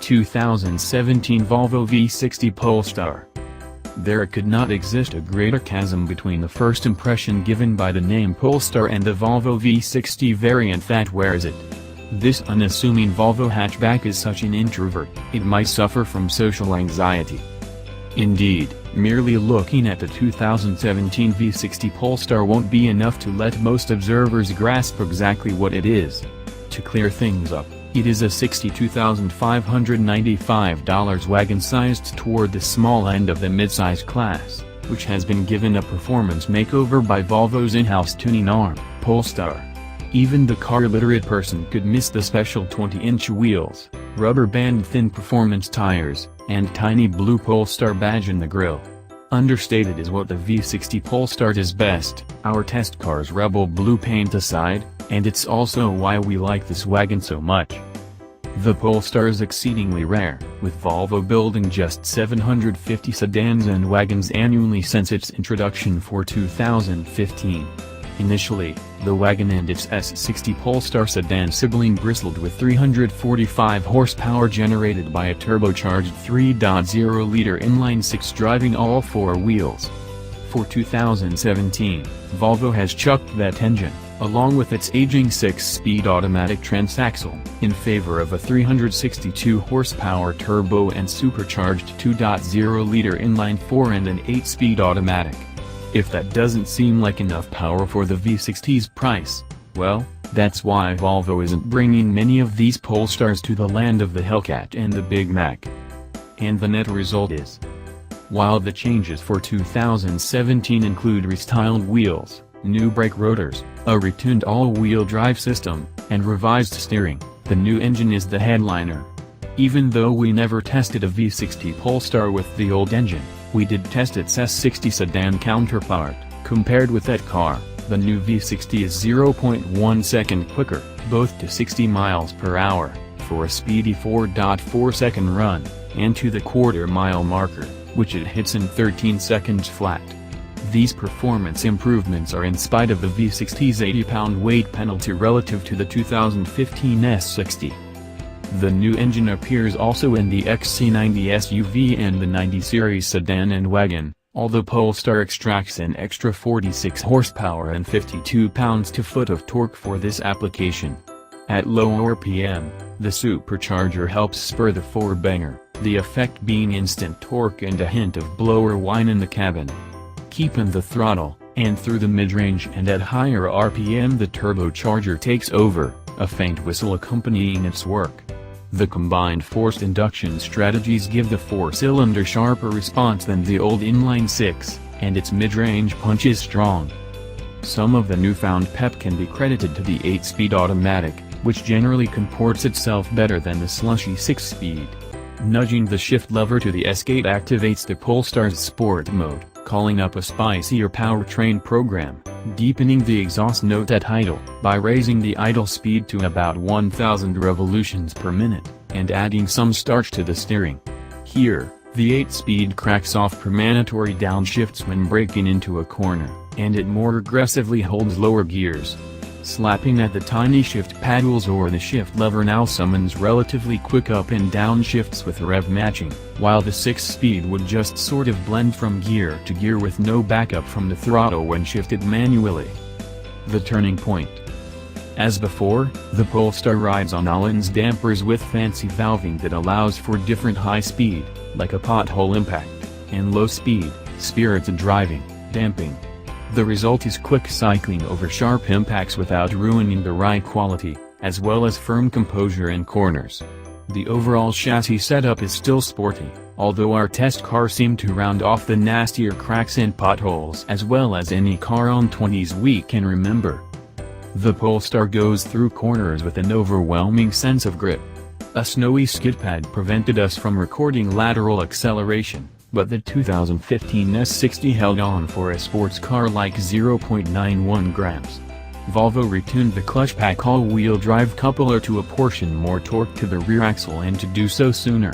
2017 Volvo V60 Polestar. There could not exist a greater chasm between the first impression given by the name Polestar and the Volvo V60 variant that wears it. This unassuming Volvo hatchback is such an introvert, it might suffer from social anxiety. Indeed, merely looking at the 2017 V60 Polestar won't be enough to let most observers grasp exactly what it is. To clear things up, it is a $62,595 wagon sized toward the small end of the midsize class, which has been given a performance makeover by Volvo's in-house tuning arm, Polestar. Even the car-literate person could miss the special 20-inch wheels, rubber band thin performance tires, and tiny blue Polestar badge in the grille. Understated is what the V60 Polestar does best, our test car's rebel blue paint aside, and it's also why we like this wagon so much. The Polestar is exceedingly rare, with Volvo building just 750 sedans and wagons annually since its introduction for 2015. Initially, the wagon and its S60 Polestar sedan sibling bristled with 345 horsepower generated by a turbocharged 3.0-liter inline-six driving all four wheels. For 2017, Volvo has chucked that engine, along with its aging 6-speed automatic transaxle, in favor of a 362 horsepower turbo and supercharged 2.0-liter inline-four and an 8-speed automatic. If that doesn't seem like enough power for the V60's price, well, that's why Volvo isn't bringing many of these Polestars to the land of the Hellcat and the Big Mac. And the net result is, while the changes for 2017 include restyled wheels, new brake rotors, a retuned all-wheel drive system, and revised steering, the new engine is the headliner. Even though we never tested a V60 Polestar with the old engine, we did test its S60 sedan counterpart. Compared with that car, the new V60 is 0.1 second quicker, both to 60 miles per hour, for a speedy 4.4 second run, and to the quarter-mile marker, which it hits in 13 seconds flat. These performance improvements are in spite of the V60's 80-pound weight penalty relative to the 2015 S60. The new engine appears also in the XC90 SUV and the 90 series sedan and wagon, although Polestar extracts an extra 46 horsepower and 52 pounds-to-foot of torque for this application. At low RPM, the supercharger helps spur the four-banger, the effect being instant torque and a hint of blower whine in the cabin. Keeping the throttle, and through the mid-range and at higher RPM the turbocharger takes over, a faint whistle accompanying its work. The combined forced induction strategies give the four-cylinder sharper response than the old inline-six, and its mid-range punch is strong. Some of the newfound pep can be credited to the 8-speed automatic, which generally comports itself better than the slushy 6-speed. Nudging the shift lever to the S-gate activates the Polestar's sport mode, calling up a spicier powertrain program, deepening the exhaust note at idle, by raising the idle speed to about 1,000 revolutions per minute, and adding some starch to the steering. Here, the 8-speed cracks off premonitory downshifts when braking into a corner, and it more aggressively holds lower gears. Slapping at the tiny shift paddles or the shift lever now summons relatively quick up and down shifts with rev matching, while the 6-speed would just sort of blend from gear to gear with no backup from the throttle when shifted manually. The turning point. As before, the Polestar rides on Allen's dampers with fancy valving that allows for different high speed, like a pothole impact, and low speed, spirited driving, damping. The result is quick cycling over sharp impacts without ruining the ride quality, as well as firm composure in corners. The overall chassis setup is still sporty, although our test car seemed to round off the nastier cracks and potholes as well as any car on 20s we can remember. The Polestar goes through corners with an overwhelming sense of grip. A snowy skid pad prevented us from recording lateral acceleration, but the 2015 S60 held on for a sports car like 0.91 grams. Volvo retuned the clutch pack all-wheel drive coupler to apportion more torque to the rear axle and to do so sooner.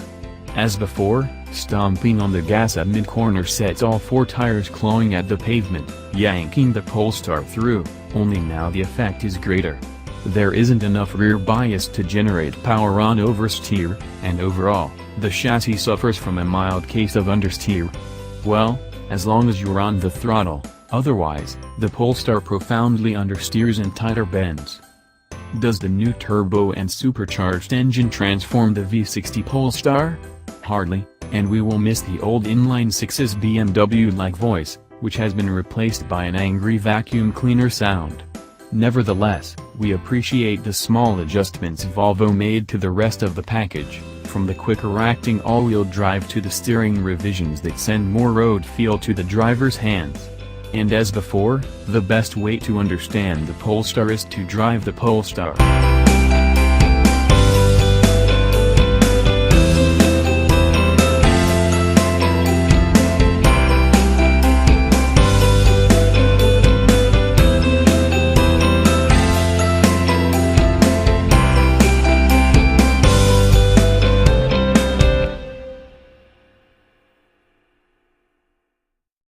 As before, stomping on the gas at mid-corner sets all four tires clawing at the pavement, yanking the Polestar through, only now the effect is greater. There isn't enough rear bias to generate power on oversteer, and overall, the chassis suffers from a mild case of understeer. Well, as long as you're on the throttle, otherwise, the Polestar profoundly understeers in tighter bends. Does the new turbo and supercharged engine transform the V60 Polestar? Hardly, and we will miss the old inline-six's BMW-like voice, which has been replaced by an angry vacuum cleaner sound. Nevertheless, we appreciate the small adjustments Volvo made to the rest of the package, from the quicker-acting all-wheel drive to the steering revisions that send more road feel to the driver's hands. And as before, the best way to understand the Polestar is to drive the Polestar.